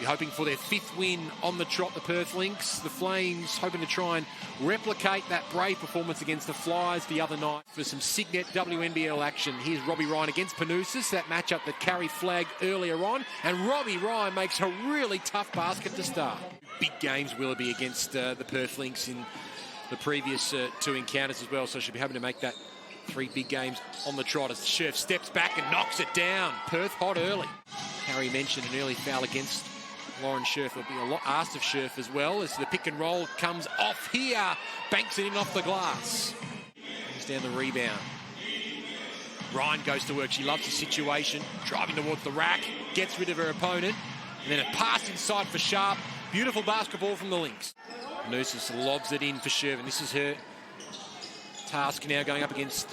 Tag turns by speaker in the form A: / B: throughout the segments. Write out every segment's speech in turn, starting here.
A: You're hoping for their 5th win on the trot, the Perth Lynx. The Flames hoping to try and replicate that brave performance against the Flyers the other night for some Signet WNBL action. Here's Robbie Ryan against Panusis, that matchup that Carey flagged earlier on. And Robbie Ryan makes a really tough basket to start. Big games, Willoughby, against the Perth Lynx in the previous 2 encounters as well. So she'll be hoping to make that 3 big games on the trot as Scherf steps back and knocks it down. Perth hot early. Carey mentioned an early foul against Lauren Scherf. Will be a lot asked of Scherf as well as the pick and roll comes off here. Banks it in off the glass. Brings down the rebound. Ryan goes to work. She loves the situation. Driving towards the rack. Gets rid of her opponent. And then a pass inside for Sharp. Beautiful basketball from the Lynx. Noosis lobs it in for Scherf. And this is her task now going up against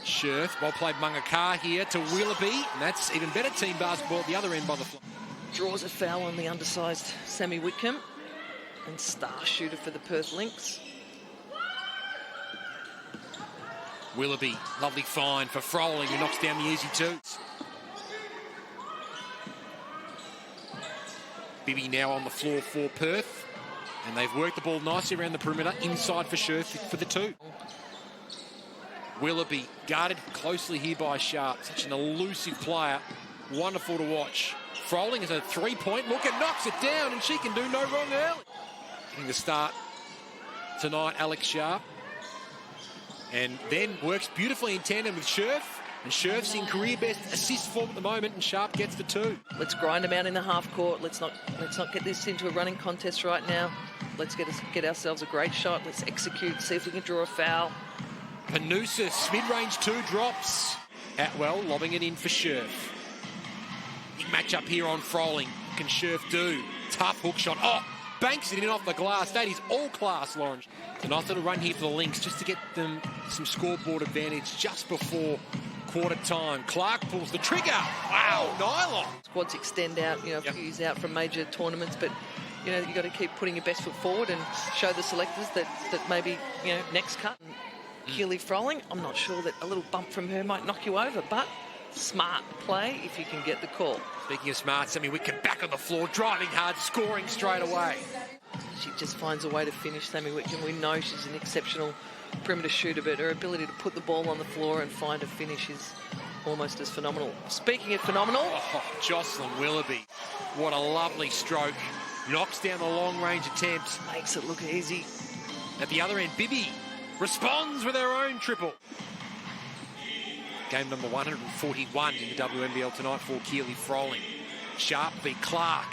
A: Scherf. Well played Mungakar here to Willoughby. And that's even better team basketball at the other end by the Flames.
B: Draws a foul on the undersized Sammy Whitcomb, and star shooter for the Perth Lynx.
A: Willoughby, lovely find for Froling, who knocks down the easy 2s. Bibby now on the floor for Perth, and they've worked the ball nicely around the perimeter, inside for Scherf for the 2. Willoughby guarded closely here by Sharp, such an elusive player, wonderful to watch. Froling is a 3-point look and knocks it down, and she can do no wrong early. Getting the start tonight, Alex Sharp. And then works beautifully in tandem with Scherf. And Scherf's in career best assist form at the moment, and Sharp gets the 2.
B: Let's grind them out in the half court. Let's not get this into a running contest right now. Let's get ourselves a great shot. Let's execute, see if we can draw a foul.
A: Panusis, mid-range 2 drops. Atwell lobbing it in for Scherf. Big matchup here on Froling. What can Scherf do? Tough hook shot. Oh, banks it in off the glass. That is all class, Lauren. It's a nice little run here for the Lynx just to get them some scoreboard advantage just before quarter time. Clark pulls the trigger. Wow, nylon.
B: Squads extend out, a few years out from major tournaments, but you've got to keep putting your best foot forward and show the selectors that maybe, next cut. Keely Froling, I'm not sure that a little bump from her might knock you over, but smart play if you can get the call.
A: Speaking of smart, Sammy Whitcomb back on the floor, driving hard, scoring straight away.
B: She just finds a way to finish, Sammy Whitcomb. We know she's an exceptional perimeter shooter, but her ability to put the ball on the floor and find a finish is almost as phenomenal. Speaking of phenomenal...
A: Oh, Jocelyn Willoughby. What a lovely stroke. Knocks down the long-range attempts.
B: Makes it look easy.
A: At the other end, Bibby responds with her own triple. Game number 141 in the WNBL tonight for Keely Froling. Sharp v Clark.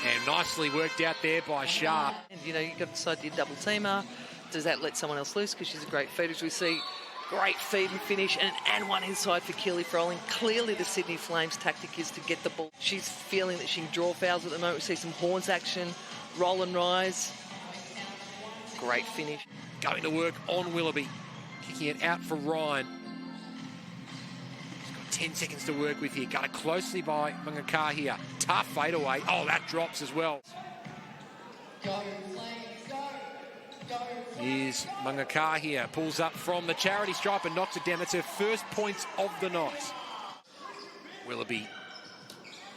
A: And nicely worked out there by Sharp.
B: And, you've got to decide your double teamer. Does that let someone else loose? Because she's a great feeder, as we see. Great feed and finish. And one inside for Keely Froling. Clearly the Sydney Flames tactic is to get the ball. She's feeling that she can draw fouls at the moment. We see some horns action. Roll and rise. Great finish.
A: Going to work on Willoughby. Kicking it out for Ryan. 10 seconds to work with here. Guarded closely by Mungakar here. Tough fadeaway. Oh, that drops as well. Here's Mungakar here. Pulls up from the charity stripe and knocks it down. That's her first points of the night. Willoughby.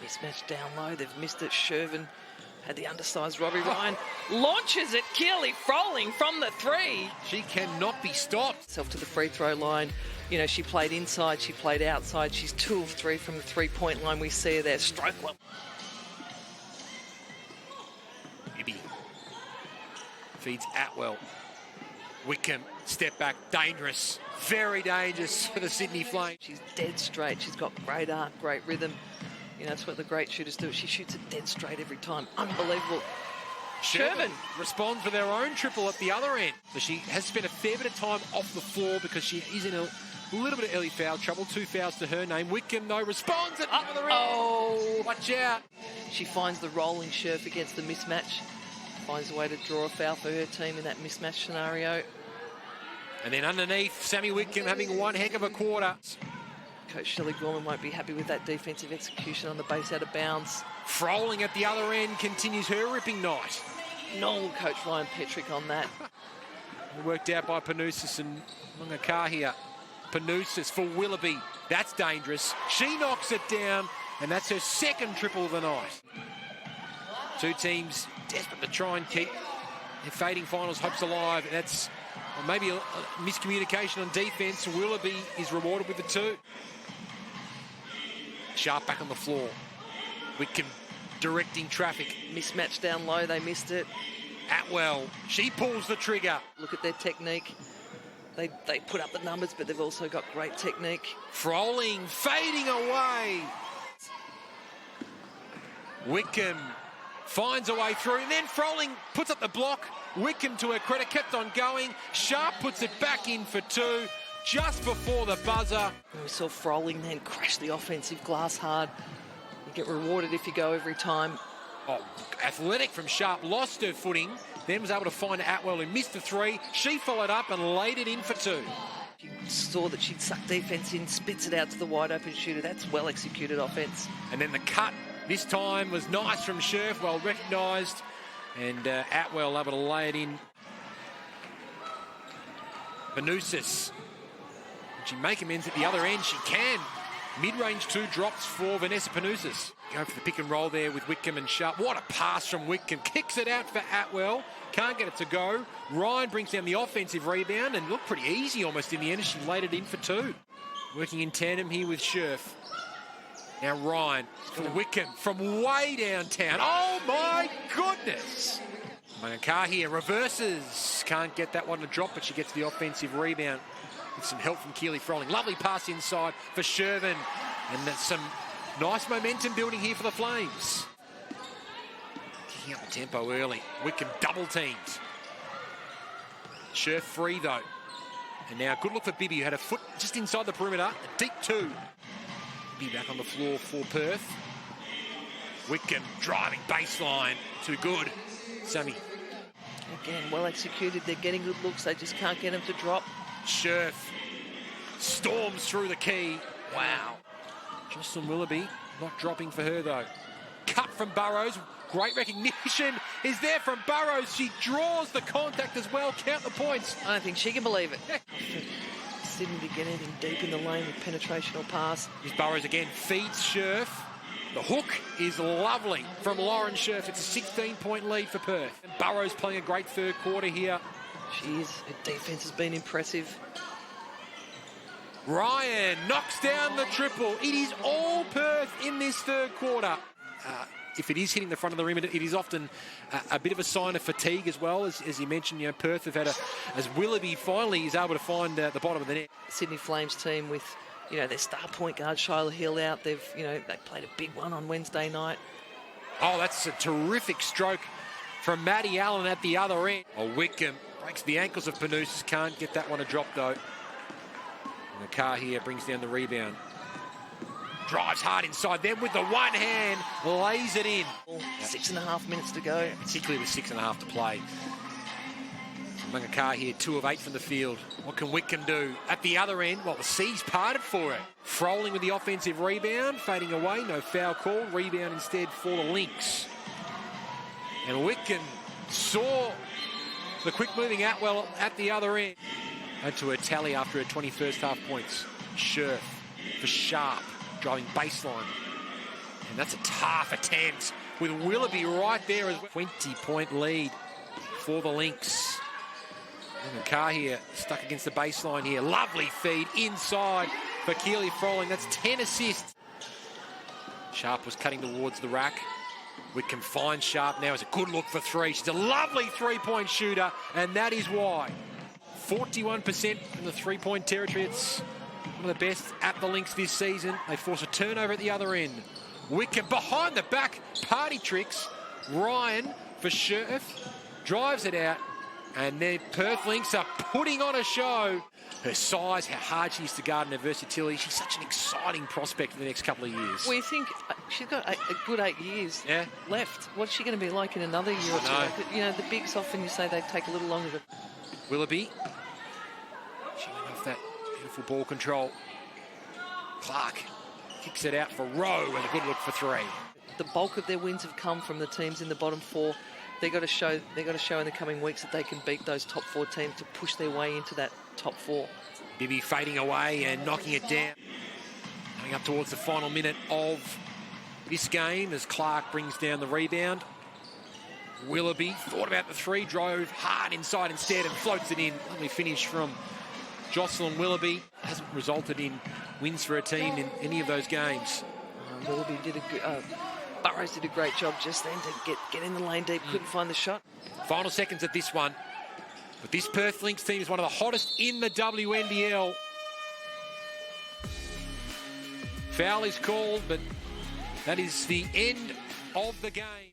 B: Mismatch down low. They've missed it. Shervin had the undersized Robbie Ryan. Launches it. Keely Froling from the 3.
A: She cannot be stopped.
B: Self to the free throw line. She played inside, she played outside. She's 2 of 3 from the 3-point line. We see her there. Stroke one.
A: Bibby feeds Atwell. Whitcomb, step back, dangerous. Very dangerous for the Sydney Flames.
B: She's dead straight. She's got great arc, great rhythm. That's what the great shooters do. She shoots it dead straight every time. Unbelievable. Shervin
A: responds with her own triple at the other end. So she has spent a fair bit of time off the floor because she is in a little bit of early foul trouble. 2 fouls to her name. Whitcomb, though, responds at the other end.
B: Oh,
A: watch out.
B: She finds the rolling Scherf against the mismatch. Finds a way to draw a foul for her team in that mismatch scenario.
A: And then underneath, Sammy Whitcomb having one heck of a quarter.
B: Coach Shelley Gorman won't be happy with that defensive execution on the base out of bounds.
A: Froling at the other end continues her ripping night.
B: No, Coach Ryan Petrick on that.
A: Worked out by Panusis and Mungakar here. Panusis for Willoughby. That's dangerous. She knocks it down, and that's her second triple of the night. Two teams desperate to try and keep their fading finals hopes alive. That's maybe a miscommunication on defence. Willoughby is rewarded with the 2. Sharp back on the floor. Wickham directing traffic.
B: Mismatch down low, they missed it.
A: Atwell, she pulls the trigger.
B: Look at their technique. They put up the numbers, but they've also got great technique.
A: Froling fading away. Wickham finds a way through, and then Froling puts up the block. Wickham, to her credit, kept on going. Sharp puts it back in for 2 just before the buzzer.
B: We saw Froling then crash the offensive glass hard. You get rewarded if you go every time.
A: Oh, athletic from Sharp, lost her footing, then was able to find Atwell, who missed the 3. She followed up and laid it in for 2.
B: You saw that she'd suck defence in, spits it out to the wide open shooter. That's well executed offence.
A: And then the cut this time was nice from Scherf, well recognised, and Atwell able to lay it in. Panousis. Can she make amends at the other end? She can. Mid-range 2 drops for Vanessa Panousis. Go for the pick and roll there with Wickham and Sharp. What a pass from Wickham. Kicks it out for Atwell. Can't get it to go. Ryan brings down the offensive rebound and looked pretty easy almost in the end as she laid it in for 2. Working in tandem here with Scherf. Now Ryan for Wickham from way downtown. Oh my goodness! Mangakar here reverses. Can't get that one to drop, but she gets the offensive rebound with some help from Keely Froling. Lovely pass inside for Shervin. And that's some nice momentum building here for the Flames. Kicking up the tempo early. Wickham double teamed. Scherf free though. And now good look for Bibby, who had a foot just inside the perimeter. A deep 2. Bibby back on the floor for Perth. Wickham driving baseline. Too good. Sammy.
B: Again, well executed. They're getting good looks. They just can't get them to drop.
A: Scherf storms through the key. Wow. Jocelyn Willoughby not dropping for her though. Cut from Burrows. Great recognition is there from Burrows. She draws the contact as well. Count the points.
B: I don't think she can believe it. Sydney to get anything deep in the lane with penetration or pass.
A: Here's Burrows again. Feeds Scherf. The hook is lovely from Lauren Scherf. It's a 16-point lead for Perth. And Burrows playing a great third quarter here.
B: She is. Her defence has been impressive.
A: Ryan knocks down the triple. It is all Perth in this third quarter. If it is hitting the front of the rim, it is often a bit of a sign of fatigue as well. As you mentioned, you know, Perth have had as Willoughby finally is able to find the bottom of the net.
B: Sydney Flames team with, you know, their star point guard Shyla Hill out. They played a big one on Wednesday night. Oh,
A: that's a terrific stroke from Maddie Allen at the other end. Oh, Wickham breaks the ankles of Panousis. Can't get that one to drop though. And the car here brings down the rebound. Drives hard inside, then with the one hand, lays it in.
B: 6.5 minutes to go.
A: Particularly with 6.5 to play. Mangakar here, 2 of 8 from the field. What can Wickham do? At the other end, well, the seas parted for it. Froling with the offensive rebound, fading away, no foul call. Rebound instead for the Lynx. And Wickham saw the quick-moving Atwell at the other end. And to her tally after her 21st half points. Scherf for Sharp. Driving baseline. And that's a tough attempt with Willoughby right there as well. 20-point lead for the Lynx. And the car here stuck against the baseline here. Lovely feed inside for Keely Froling. That's 10 assists. Sharp was cutting towards the rack. Wickham finds Sharp now as a good look for 3. She's a lovely three-point shooter, and that is why. 41% from the three-point territory. It's one of the best at the Lynx this season. They force a turnover at the other end. Wickham behind the back, party tricks. Ryan for Scherf drives it out, and then Perth Lynx are putting on a show. Her size, how hard she is to guard, and her versatility. She's such an exciting prospect for the next couple of years.
B: Well, you think she's got a good 8 years left. What's she going to be like in another year or two? You know, the bigs often you say they take a little longer to...
A: Willoughby. She went off that beautiful ball control. Clark kicks it out for Rowe and a good look for 3.
B: The bulk of their wins have come from the teams in the bottom 4. They've got to show in the coming weeks that they can beat those top 4 teams to push their way into that top 4.
A: Bibby fading away and knocking it down. Coming up towards the final minute of this game as Clark brings down the rebound. Willoughby thought about the three, drove hard inside instead and floats it in. Lovely finish from Jocelyn Willoughby. Hasn't resulted in wins for a team in any of those games.
B: Willoughby did a good... Burrows did a great job just then to get in the lane deep. Couldn't find the shot.
A: Final seconds of this one. But this Perth Lynx team is one of the hottest in the WNBL. Foul is called, but that is the end of the game.